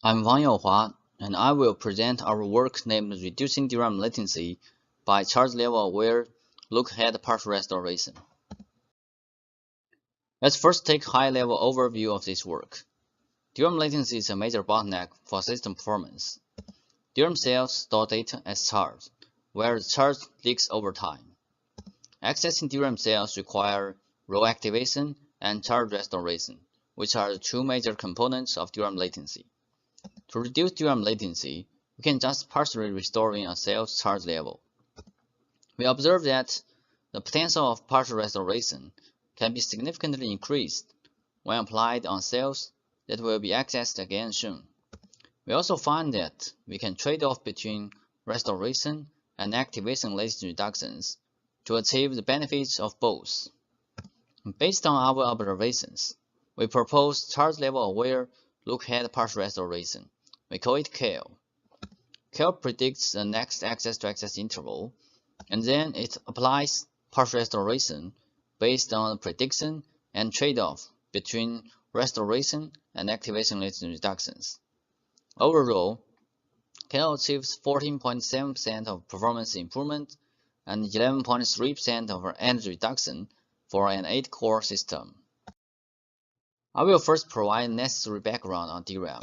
I'm Wang Yaohua, and I will present our work named Reducing DRAM Latency by Charge Level Aware Look-Ahead Partial Restoration. Let's first take a high-level overview of this work. DRAM latency is a major bottleneck for system performance. DRAM cells store data as charge, where the charge leaks over time. Accessing DRAM cells require row activation and charge restoration, which are the two major components of DRAM latency. To reduce DRAM latency, we can just partially restoring a cell's charge level. We observe that the potential of partial restoration can be significantly increased when applied on cells that will be accessed again soon. We also find that we can trade off between restoration and activation latency reductions to achieve the benefits of both. Based on our observations, we propose charge level aware look-ahead partial restoration. We call it CAL. CAL predicts the next access-to-access interval, and then it applies partial restoration based on the prediction and trade-off between restoration and activation latency reductions. Overall, CAL achieves 14.7% of performance improvement and 11.3% of energy reduction for an 8-core system. I will first provide necessary background on DRAM.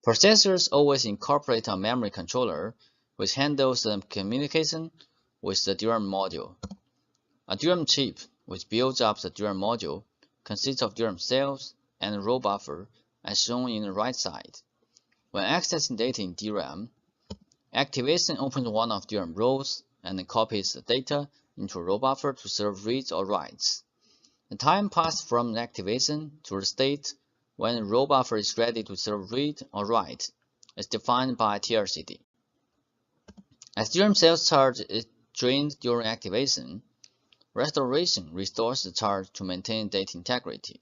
Processors always incorporate a memory controller which handles the communication with the DRAM module. A DRAM chip which builds up the DRAM module consists of DRAM cells and a row buffer as shown in the right side. When accessing data in DRAM, activation opens one of DRAM rows and copies the data into a row buffer to serve reads or writes. The time passed from the activation to the state when the row buffer is ready to serve read or write is defined by TLCD. As DRAM cells charge is drained during activation, restoration restores the charge to maintain data integrity.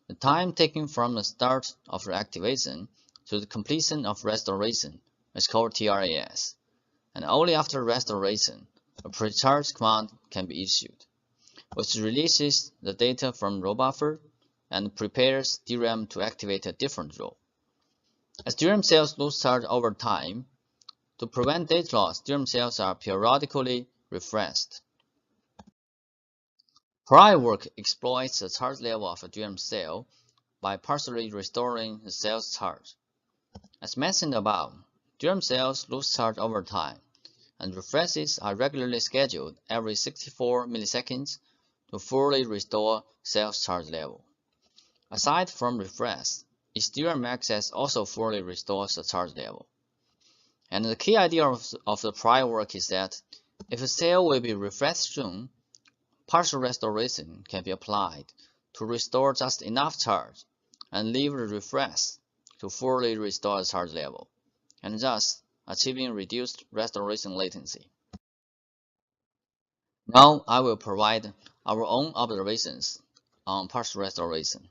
The time taken from the start of the activation to the completion of restoration is called TRAS, and only after restoration, a pre-charge command can be issued, which releases the data from row buffer and prepares DRAM to activate a different row. As DRAM cells lose charge over time, to prevent data loss, DRAM cells are periodically refreshed. Prior work exploits the charge level of a DRAM cell by partially restoring the cell's charge. As mentioned above, DRAM cells lose charge over time, and refreshes are regularly scheduled every 64 milliseconds to fully restore cell's charge level. Aside from refresh, its DRAM access also fully restores the charge level. And the key idea of the prior work is that if a cell will be refreshed soon, partial restoration can be applied to restore just enough charge and leave the refresh to fully restore the charge level, and thus achieving reduced restoration latency. Now I will provide our own observations on partial restoration.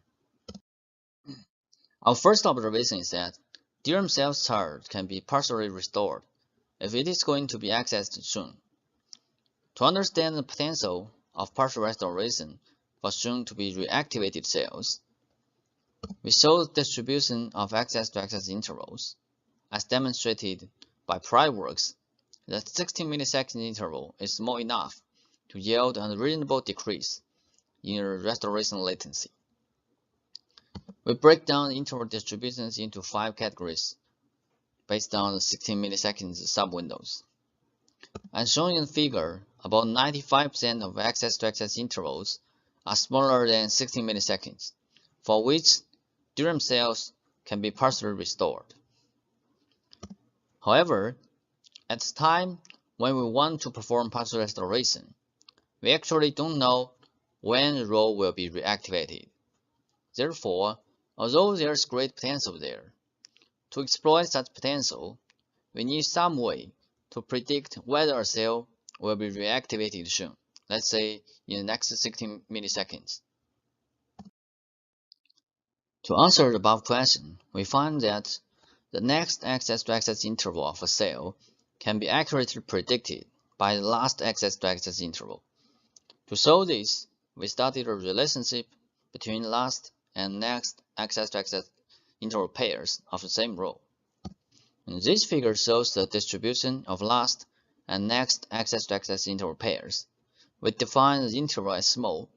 Our first observation is that DRAM cell's charge can be partially restored if it is going to be accessed soon. To understand the potential of partial restoration for soon to be reactivated cells, we show the distribution of access-to-access intervals, as demonstrated by prior works. The 60 millisecond interval is small enough to yield a reasonable decrease in restoration latency. We break down the interval distributions into 5 categories based on the 16 milliseconds subwindows. As shown in the figure, about 95% of access-to-access intervals are smaller than 16 milliseconds, for which DRAM cells can be partially restored. However, at the time when we want to perform partial restoration, we actually don't know when the row will be reactivated. Therefore, although there is great potential there, to exploit such potential, we need some way to predict whether a cell will be reactivated soon, let's say in the next 16 milliseconds. To answer the above question, we find that the next access-to-access interval of a cell can be accurately predicted by the last access-to-access interval. To solve this, we studied a relationship between last and next access-to-access interval pairs of the same row. And this figure shows the distribution of last and next access-to-access interval pairs. We define the interval as small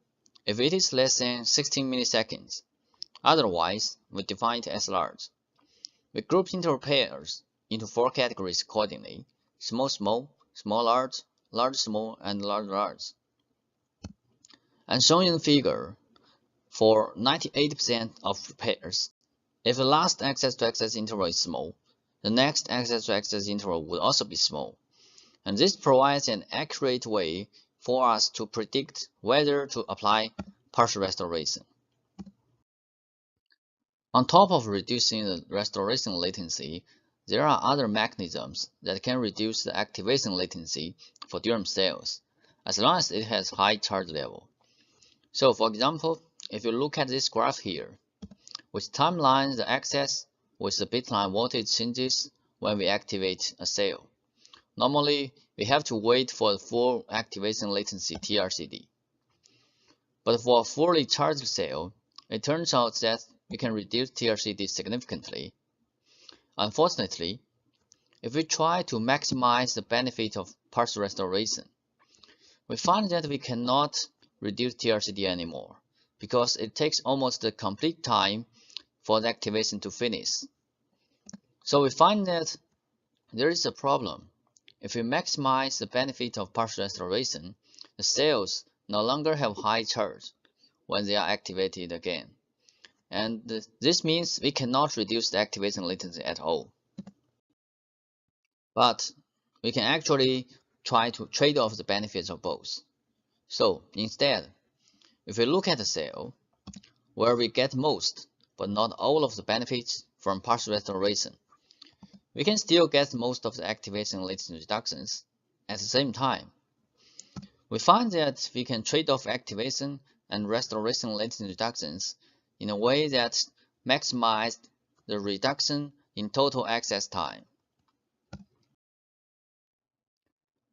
if it is less than 16 milliseconds. Otherwise, we define it as large. We group interval pairs into 4 categories accordingly: small small, small large, large small, and large large. And shown in the figure, for 98% of pairs, if the last access-to-access interval is small, the next access-to-access interval would also be small. And this provides an accurate way for us to predict whether to apply partial restoration. On top of reducing the restoration latency, there are other mechanisms that can reduce the activation latency for DRAM cells, as long as it has high charge level. So, for example, if you look at this graph here, which timelines the access with the bitline voltage changes when we activate a cell. Normally, we have to wait for the full activation latency TRCD. But for a fully charged cell, it turns out that we can reduce TRCD significantly. Unfortunately, if we try to maximize the benefit of partial restoration, we find that we cannot reduce TRCD anymore because it takes almost the complete time for the activation to finish. So we find that there is a problem. If we maximize the benefit of partial restoration, the cells no longer have high charge when they are activated again. And this means we cannot reduce the activation latency at all. But we can actually try to trade off the benefits of both. So instead, if we look at a cell where we get most but not all of the benefits from partial restoration, we can still get most of the activation latency reductions at the same time. We find that we can trade off activation and restoration latency reductions in a way that maximizes the reduction in total access time.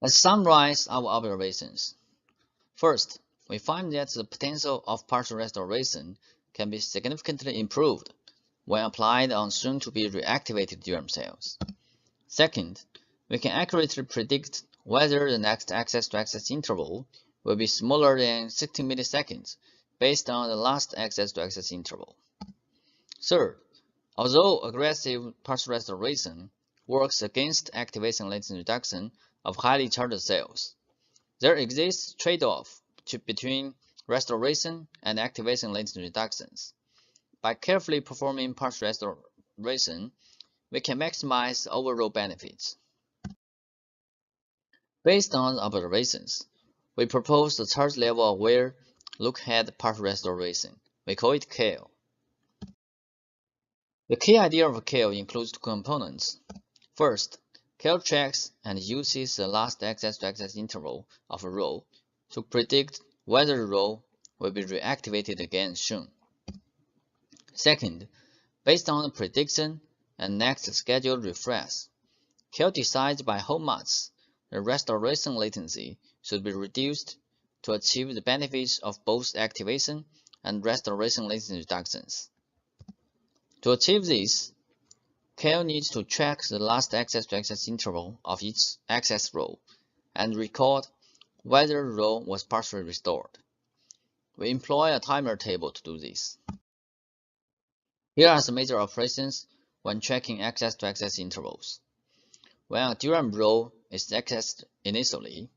Let's summarize our observations. First, we find that the potential of partial restoration can be significantly improved when applied on soon-to-be reactivated DRAM cells. Second, we can accurately predict whether the next access-to-access interval will be smaller than 60 milliseconds based on the last access-to-access interval. Third, although aggressive partial restoration works against activation latency reduction of highly charged cells, there exists trade-off between restoration and activation latency reductions. By carefully performing partial restoration, we can maximize overall benefits. Based on observations, we propose the charge level aware look-ahead partial restoration. We call it CALE. The key idea of CALE includes two components. First, CALE tracks and uses the last access-to-access interval of a row to predict whether the row will be reactivated again soon. Second, based on the prediction and next scheduled refresh, CALE decides by how much the restoration latency should be reduced to achieve the benefits of both activation and restoration latency reductions. To achieve this, CALE needs to track the last access-to-access interval of each access row and record whether the row was partially restored. We employ a timer table to do this. Here are the major operations when tracking access-to-access intervals. When a DRAM row is accessed initially,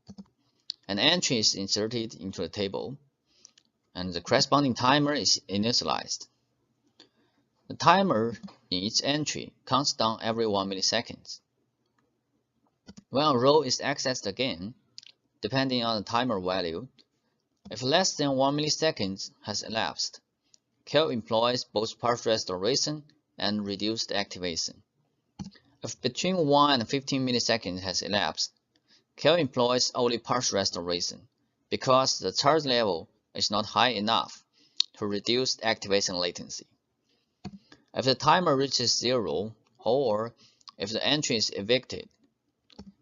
an entry is inserted into the table, and the corresponding timer is initialized. The timer in each entry counts down every 1 millisecond. When a row is accessed again, depending on the timer value, if less than 1 millisecond has elapsed, CALE employs both partial restoration and reduced activation. If between 1 and 15 milliseconds has elapsed, CALE employs only partial restoration because the charge level is not high enough to reduce activation latency. If the timer reaches 0, or if the entry is evicted,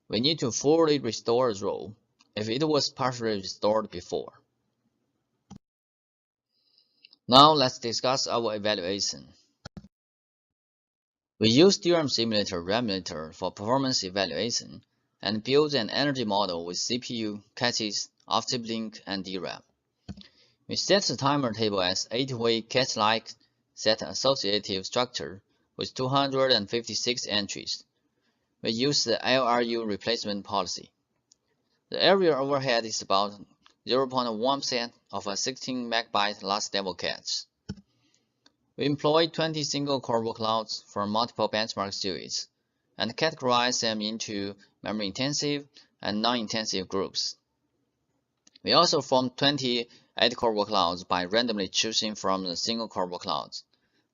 we need to fully restore the row if it was partially restored before. Now let's discuss our evaluation. We use DRAM simulator Remulator for performance evaluation and build an energy model with CPU, caches, OptiBlink, and DRAM. We set the timer table as 8-way cache-like set associative structure with 256 entries. We use the LRU replacement policy. The area overhead is about 0.1% of a 16 MB last level cache. We employ 20 single-core workloads from multiple benchmark series and categorize them into memory-intensive and non-intensive groups. We also form 20 8-core workloads by randomly choosing from the single-core workloads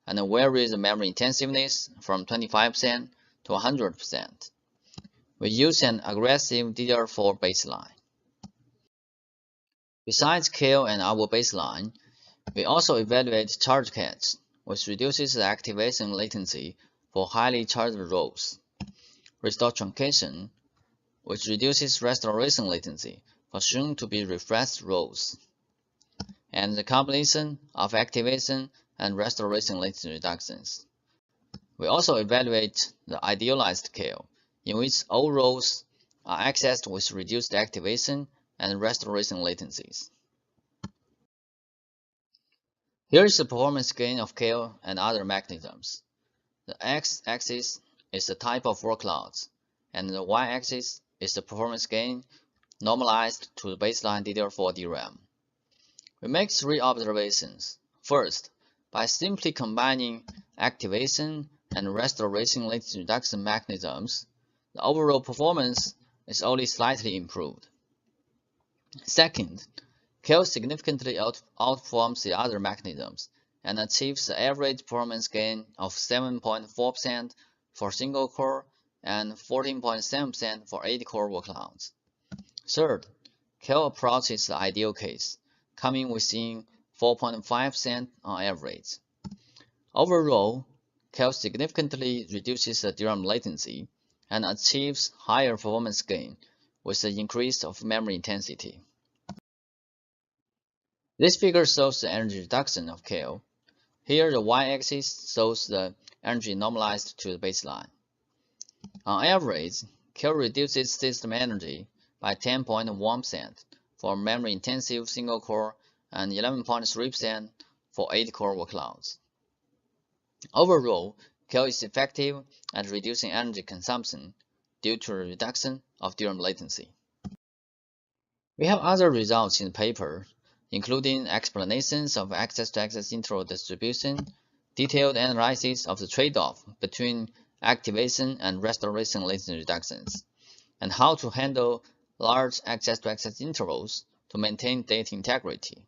and vary the memory intensiveness from 25% to 100%. We use an aggressive DDR4 baseline. Besides KO and our baseline, we also evaluate charge cache, which reduces the activation latency for highly charged rows, restore truncation, which reduces restoration latency for soon-to-be refreshed rows, and the combination of activation and restoration latency reductions. We also evaluate the idealized KO, in which all rows are accessed with reduced activation and restoration latencies. Here is the performance gain of KO and other mechanisms. The x-axis is the type of workloads, and the y-axis is the performance gain normalized to the baseline DDR4 DRAM. We make 3 observations. First, by simply combining activation and restoration latency reduction mechanisms, the overall performance is only slightly improved. Second, KO significantly outperforms the other mechanisms and achieves the average performance gain of 7.4% for single-core and 14.7% for 8-core workloads. Third, KO approaches the ideal case, coming within 4.5% on average. Overall, KO significantly reduces the DRAM latency and achieves higher performance gain with the increase of memory intensity. This figure shows the energy reduction of KO. Here the y-axis shows the energy normalized to the baseline. On average, KO reduces system energy by 10.1% for memory-intensive single-core and 11.3% for 8-core workloads. Overall, KO is effective at reducing energy consumption due to a reduction of DRAM latency. We have other results in the paper, including explanations of access-to-access interval distribution, detailed analysis of the trade-off between activation and restoration latency reductions, and how to handle large access-to-access intervals to maintain data integrity.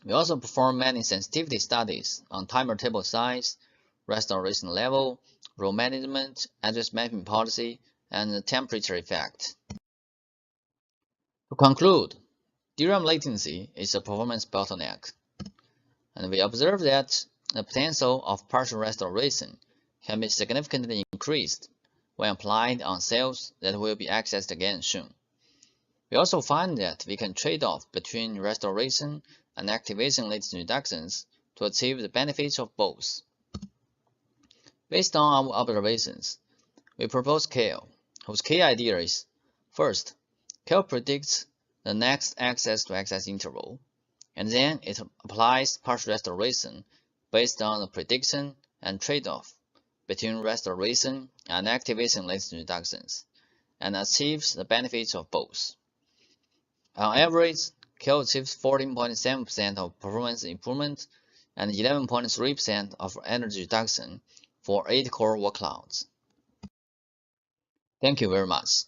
We also perform many sensitivity studies on timer table size, restoration level, row management, address mapping policy, and the temperature effect. To conclude, DRAM latency is a performance bottleneck, and we observe that the potential of partial restoration can be significantly increased when applied on cells that will be accessed again soon. We also find that we can trade off between restoration and activation latency reductions to achieve the benefits of both. Based on our observations, we propose KO, whose key idea is: first, KO predicts the next access-to-access interval, and then it applies partial restoration based on the prediction and trade-off between restoration and activation latency reductions, and achieves the benefits of both. On average, KO achieves 14.7% of performance improvement and 11.3% of energy reduction for 8-core workloads. Thank you very much.